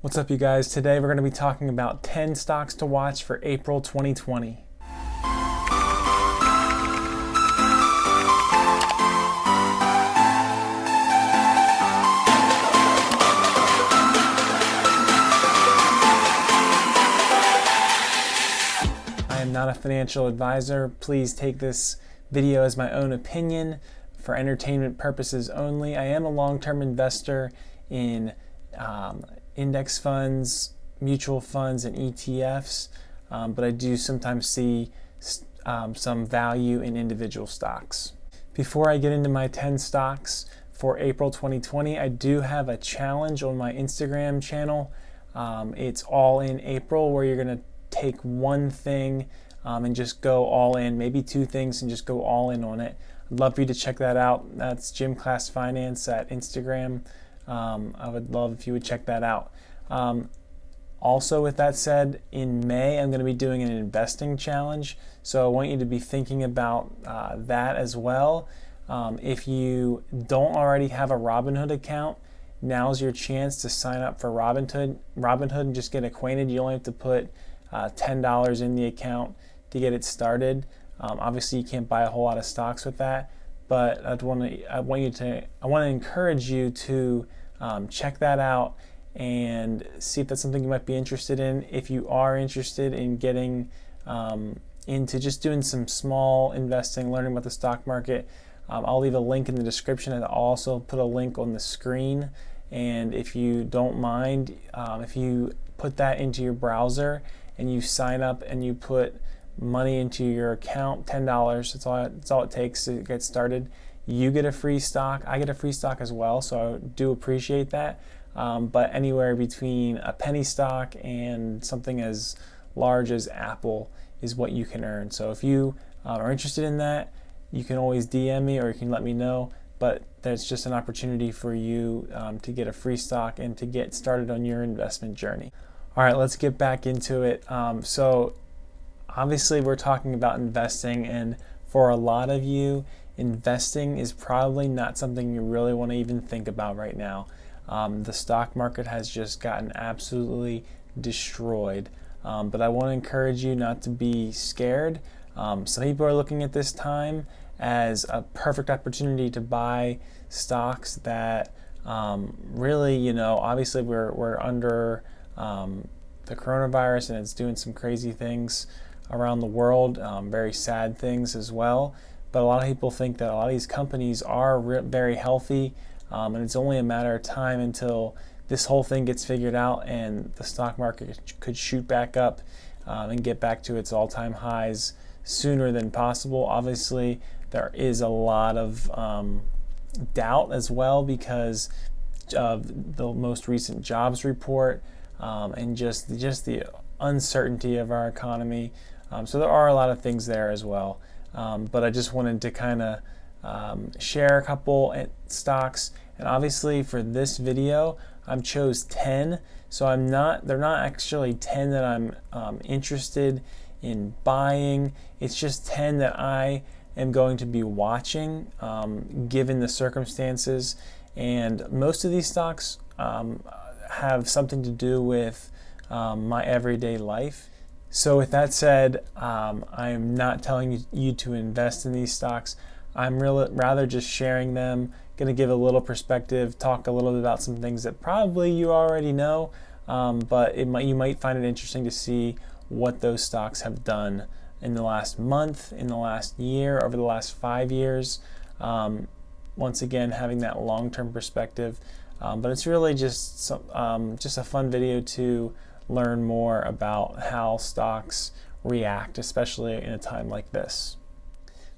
What's up, you guys? Today we're going to be talking about 10 stocks to watch for April 2020. I am not a financial advisor. Please take this video as my own opinion for entertainment purposes only. I am a long-term investor in index funds, mutual funds, and ETFs, but I do sometimes see some value in individual stocks. Before I get into my 10 stocks for April 2020, I do have a challenge on my Instagram channel. It's all in April, where you're going to take one thing and just go all in, maybe two things and just go all in on it. I'd love for you to check that out. That's Gym Class Finance at Instagram. I would love if you would check that out. Also, with that said, in May, I'm going to be doing an investing challenge. So I want you to be thinking about that as well. If you don't already have a Robinhood account, now's your chance to sign up for Robinhood and just get acquainted. You only have to put $10 in the account to get it started. Obviously, you can't buy a whole lot of stocks with that, but I want to encourage you to check that out and see if that's something you might be interested in. If you are interested in getting into just doing some small investing, learning about the stock market, I'll leave a link in the description, and I'll also put a link on the screen. And if you don't mind, if you put that into your browser and you sign up and you put money into your account, $10, that's all it takes to get started. You get a free stock. I get a free stock as well, so I do appreciate that. But anywhere between a penny stock and something as large as Apple is what you can earn. So if you are interested in that, you can always DM me or you can let me know. But there's just an opportunity for you to get a free stock and to get started on your investment journey. All right, let's get back into it. So obviously we're talking about investing, and for a lot of you, investing is probably not something you really want to even think about right now. The stock market has just gotten absolutely destroyed. But I want to encourage you not to be scared. Some people are looking at this time as a perfect opportunity to buy stocks that really, obviously we're under the coronavirus, and it's doing some crazy things around the world, very sad things as well. But a lot of people think that a lot of these companies are very healthy, and it's only a matter of time until this whole thing gets figured out and the stock market could shoot back up and get back to its all-time highs sooner than possible. Obviously, there is a lot of doubt as well because of the most recent jobs report and just the uncertainty of our economy. So there are a lot of things there as well. But I just wanted to kind of share a couple stocks, and obviously for this video I chose 10. So they're not actually 10 that I'm interested in buying. It's just 10 that I am going to be watching given the circumstances, and most of these stocks have something to do with my everyday life. So with that said, I'm not telling you to invest in these stocks. I'm rather just sharing them, going to give a little perspective, talk a little bit about some things that probably you already know, but you might find it interesting to see what those stocks have done in the last month, in the last year, over the last 5 years. Once again, having that long-term perspective, but it's really just a fun video to learn more about how stocks react, especially in a time like this.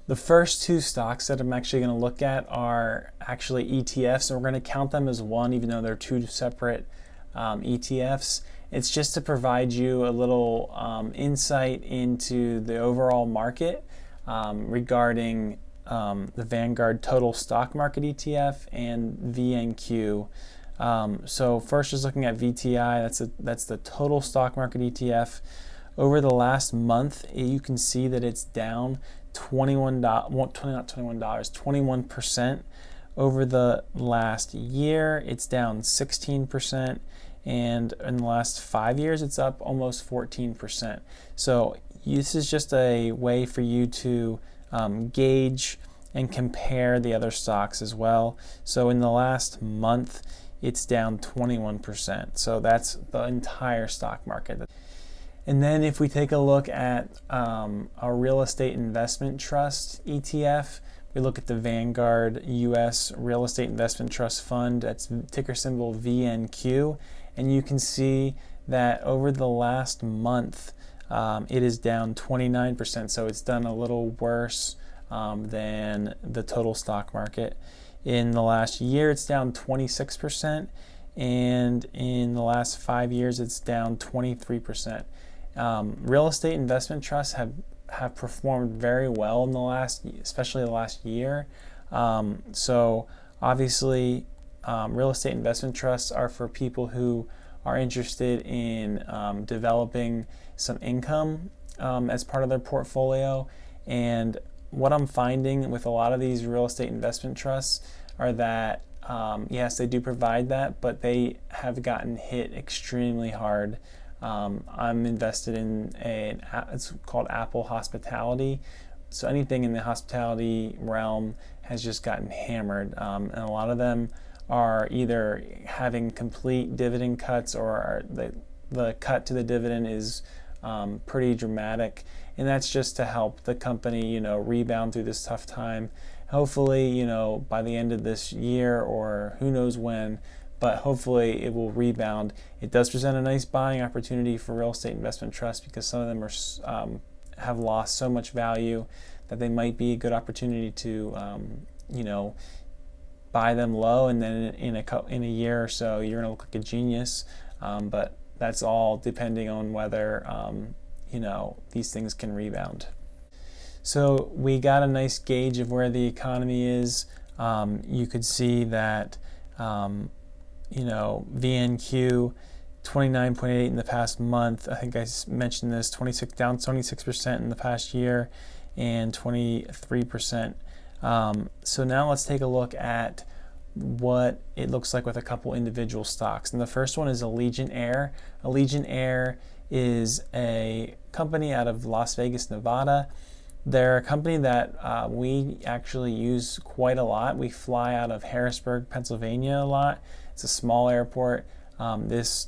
The first two stocks that I'm actually going to look at are actually ETFs, and we're going to count them as one, even though they're two separate ETFs. It's just to provide you a little insight into the overall market regarding the Vanguard Total Stock Market ETF and VNQ. So first, just looking at VTI, that's the Total Stock Market ETF. Over the last month, you can see that it's down 21%. Over the last year, it's down 16%, and in the last 5 years, it's up almost 14%. So this is just a way for you to gauge and compare the other stocks as well. So in the last month, it's down 21%. So that's the entire stock market. And then if we take a look at our real estate investment trust ETF, we look at the Vanguard U.S. Real Estate Investment Trust Fund, that's ticker symbol VNQ, and you can see that over the last month, it is down 29%, so it's done a little worse than the total stock market. In the last year, it's down 26%, and in the last 5 years, it's down 23%. Real estate investment trusts have performed very well in especially the last year. So obviously, real estate investment trusts are for people who are interested in developing some income as part of their portfolio. And what I'm finding with a lot of these real estate investment trusts are that yes, they do provide that, but they have gotten hit extremely hard. I'm invested in it's called Apple Hospitality. So anything in the hospitality realm has just gotten hammered. And a lot of them are either having complete dividend cuts, or the cut to the dividend is pretty dramatic. And that's just to help the company, rebound through this tough time. Hopefully, by the end of this year, or who knows when, but hopefully it will rebound. It does present a nice buying opportunity for real estate investment trusts, because some of them are have lost so much value that they might be a good opportunity to buy them low, and then in a year or so you're going to look like a genius. But that's all depending on whether these things can rebound. So we got a nice gauge of where the economy is. You could see that VNQ 29.8 in the past month. I think I mentioned this, down 26% in the past year, and 23%. So now let's take a look at what it looks like with a couple individual stocks. And the first one is Allegiant Air. Allegiant Air is a company out of Las Vegas, Nevada. They're a company that we actually use quite a lot. We fly out of Harrisburg, Pennsylvania a lot. It's a small airport. This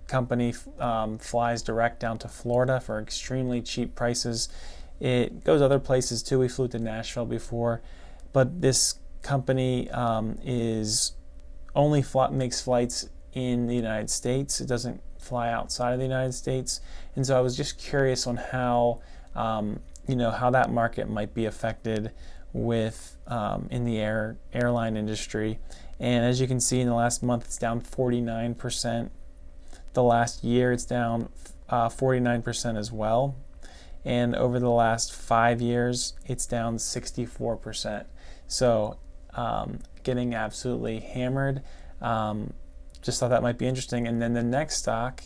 company flies direct down to Florida for extremely cheap prices. It goes other places too. We flew to Nashville before, but this company makes flights in the United States. It doesn't fly outside of the United States. And so I was just curious on how how that market might be affected with in the airline industry. And as you can see, in the last month, it's down 49%. The last year, it's down 49% as well. And over the last 5 years, it's down 64%. So getting absolutely hammered. Just thought that might be interesting. And then the next stock,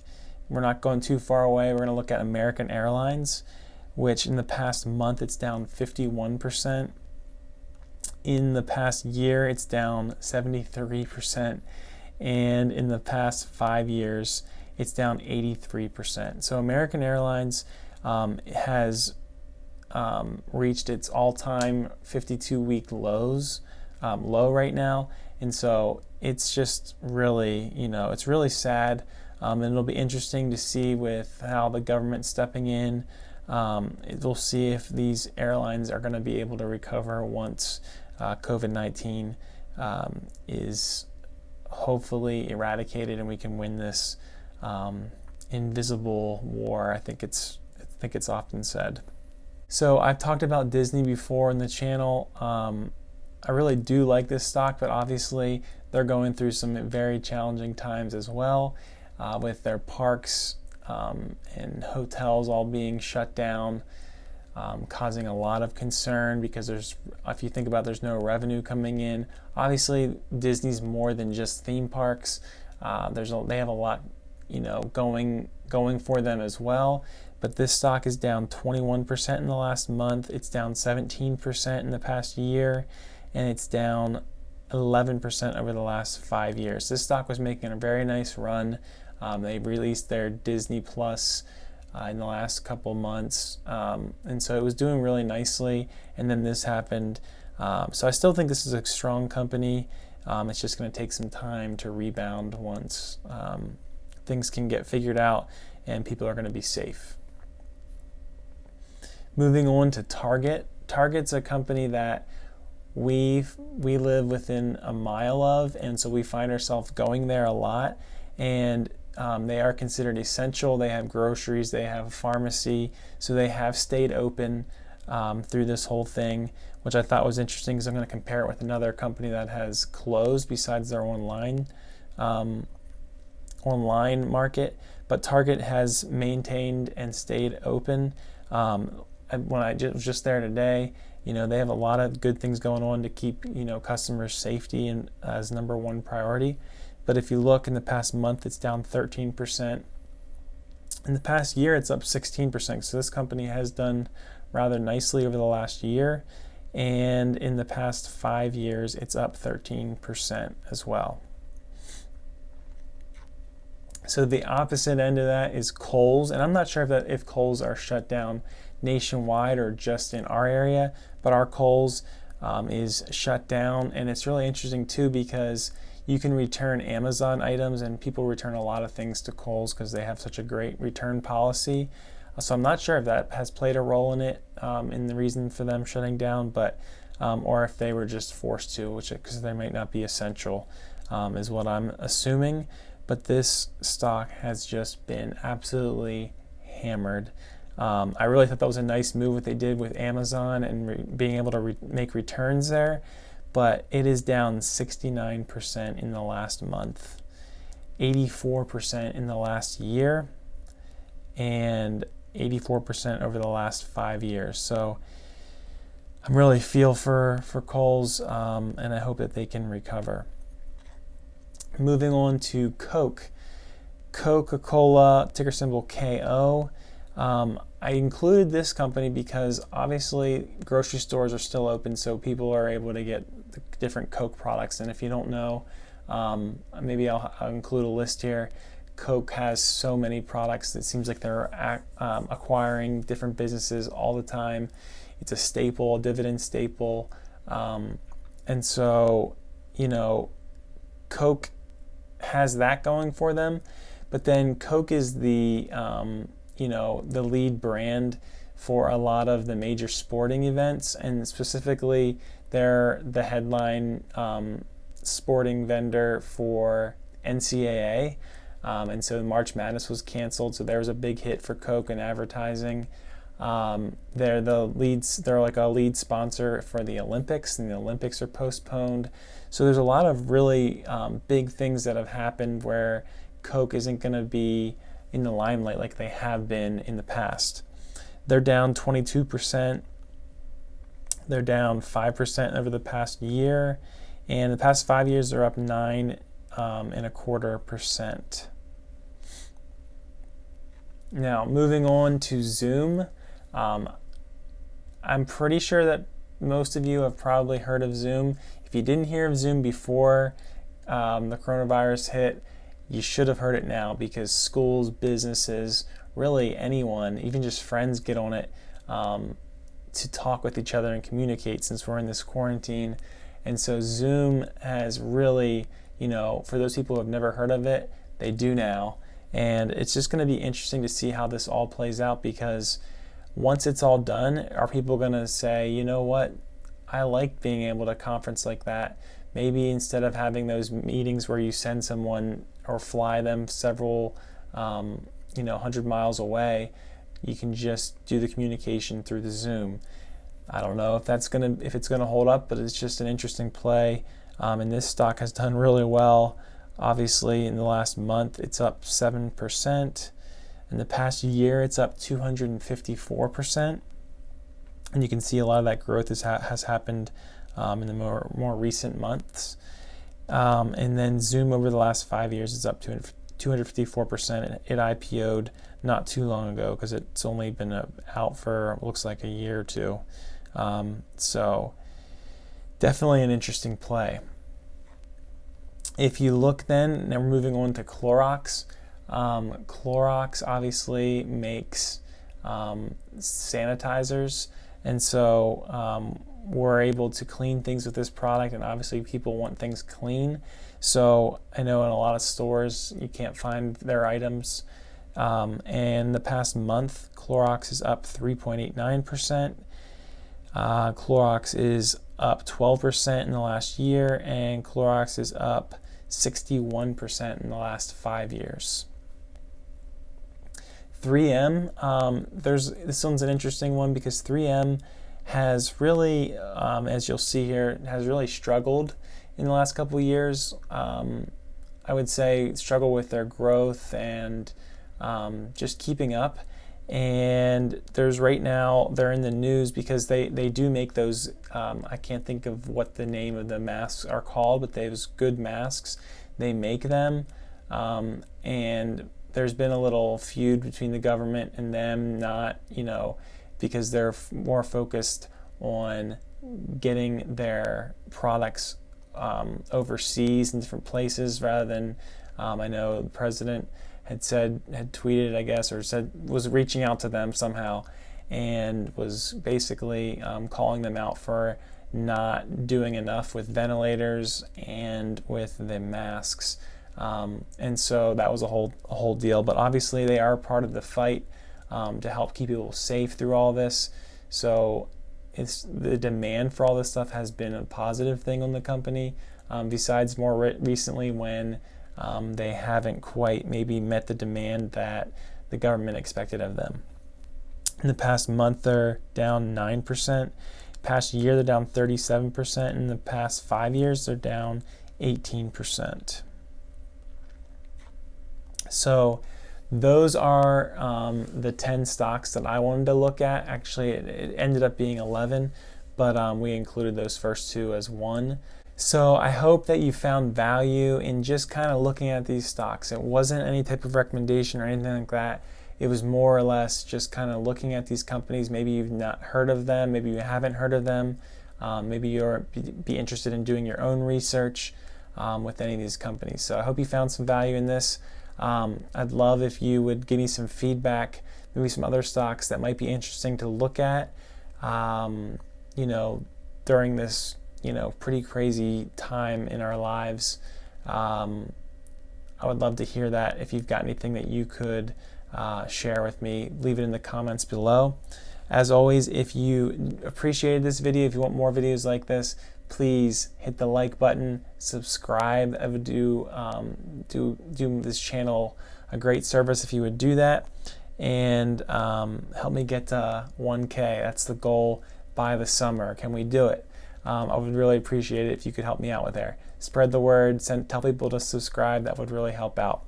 we're not going too far away. We're going to look at American Airlines, which in the past month, it's down 51%. In the past year, it's down 73%. And in the past 5 years, it's down 83%. So American Airlines has reached its all-time 52-week low right now. And so it's just really, it's really sad. And it'll be interesting to see with how the government's stepping in. We'll see if these airlines are going to be able to recover once COVID-19 is hopefully eradicated and we can win this invisible war. I think it's often said. So I've talked about Disney before in the channel. I really do like this stock, but obviously they're going through some very challenging times as well, with their parks and hotels all being shut down, causing a lot of concern because if you think about it, there's no revenue coming in. Obviously, Disney's more than just theme parks. They have a lot, going for them as well. But this stock is down 21% in the last month. It's down 17% in the past year, and it's down 11% over the last 5 years. This stock was making a very nice run. They released their Disney Plus in the last couple months, and so it was doing really nicely, and then this happened. So I still think this is a strong company. It's just going to take some time to rebound once things can get figured out and people are going to be safe. Moving on to Target. Target's a company that we live within a mile of, and so we find ourselves going there a lot. And they are considered essential. They have groceries, they have a pharmacy, so they have stayed open through this whole thing, which I thought was interesting because I'm going to compare it with another company that has closed besides their online market. But Target has maintained and stayed open. When I was just there today, they have a lot of good things going on to keep, customers' safety as number one priority. But if you look in the past month, it's down 13%. In the past year, it's up 16%. So this company has done rather nicely over the last year. And in the past 5 years, it's up 13% as well. So the opposite end of that is Kohls. And I'm not sure if Kohls are shut down nationwide or just in our area, but our Kohls is shut down. And it's really interesting too because you can return Amazon items, and people return a lot of things to Kohls because they have such a great return policy. So I'm not sure if that has played a role in it, in the reason for them shutting down, but or if they were just forced to, because they might not be essential, is what I'm assuming. But this stock has just been absolutely hammered. I really thought that was a nice move what they did with Amazon and being able to make returns there, but it is down 69% in the last month, 84% in the last year, and 84% over the last 5 years. So I really feel for Kohls, and I hope that they can recover. Moving on to Coca-Cola, ticker symbol KO. I included this company because obviously grocery stores are still open, so people are able to get the different Coke products. And if you don't know, maybe I'll include a list here. Coke has so many products. It seems like they're acquiring different businesses all the time. It's a staple, a dividend staple. And so, Coke has that going for them. But then Coke is the lead brand for a lot of the major sporting events, and specifically they're the headline sporting vendor for NCAA. And so March Madness was canceled, so there was a big hit for Coke in advertising. They're like a lead sponsor for the Olympics, and the Olympics are postponed. So there's a lot of really big things that have happened where Coke isn't going to be in the limelight like they have been in the past. They're down 22%. They're down 5% over the past year, and the past 5 years they're up 9.25%. Now, moving on to Zoom. I'm pretty sure that most of you have probably heard of Zoom. If you didn't hear of Zoom before the coronavirus hit, you should have heard it now, because schools, businesses, really anyone, even just friends, get on it to talk with each other and communicate since we're in this quarantine. And so Zoom has really, for those people who have never heard of it, they do now. And it's just going to be interesting to see how this all plays out, because once it's all done, are people going to say, you know what, I like being able to conference like that. Maybe instead of having those meetings where you send someone or fly them several 100 miles away, you can just do the communication through the Zoom. I don't know if it's gonna hold up, but it's just an interesting play. And this stock has done really well. Obviously, in the last month, it's up 7%. In the past year, it's up 254%. And you can see a lot of that growth has happened in the more recent months. And then Zoom over the last 5 years is up to 254%. It IPO'd not too long ago, because it's only been out for, looks like, a year or two. So definitely an interesting play. If you look then, now we're moving on to Clorox. Clorox obviously makes sanitizers, and so we're able to clean things with this product, and obviously people want things clean. So I know in a lot of stores you can't find their items. And the past month, Clorox is up 3.89%. Clorox is up 12% in the last year, and Clorox is up 61% in the last 5 years. 3M, this one's an interesting one because 3M has really, as you'll see here, has really struggled in the last couple of years. I would say struggle with their growth and just keeping up. And there's right now, they're in the news because they do make those, I can't think of what the name of the masks are called, but those good masks, they make them. And there's been a little feud between the government and them, not, because they're more focused on getting their products overseas in different places rather than, I know the president had tweeted, I guess, or was reaching out to them somehow and was basically calling them out for not doing enough with ventilators and with the masks. And so that was a whole deal. But obviously they are part of the fight to help keep people safe through all this. So the demand for all this stuff has been a positive thing on the company, besides more recently when they haven't quite maybe met the demand that the government expected of them. In the past month, they're down 9%. Past year, they're down 37%. In the past 5 years, they're down 18%. So those are the 10 stocks that I wanted to look at. Actually, it ended up being 11, but we included those first two as one. So I hope that you found value in just kind of looking at these stocks. It wasn't any type of recommendation or anything like that. It was more or less just kind of looking at these companies. Maybe you've not heard of them. Maybe you haven't heard of them. Maybe you'll be interested in doing your own research with any of these companies. So I hope you found some value in this. I'd love if you would give me some feedback, maybe some other stocks that might be interesting to look at, during this, pretty crazy time in our lives. I would love to hear that. If you've got anything that you could share with me, leave it in the comments below. As always, if you appreciated this video, if you want more videos like this, please hit the like button, subscribe. I would do this channel a great service if you would do that, and help me get to 1K. That's the goal by the summer. Can we do it? I would really appreciate it if you could help me out with there. Spread the word, tell people to subscribe. That would really help out.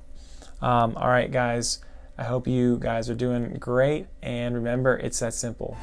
All right, guys. I hope you guys are doing great. And remember, it's that simple.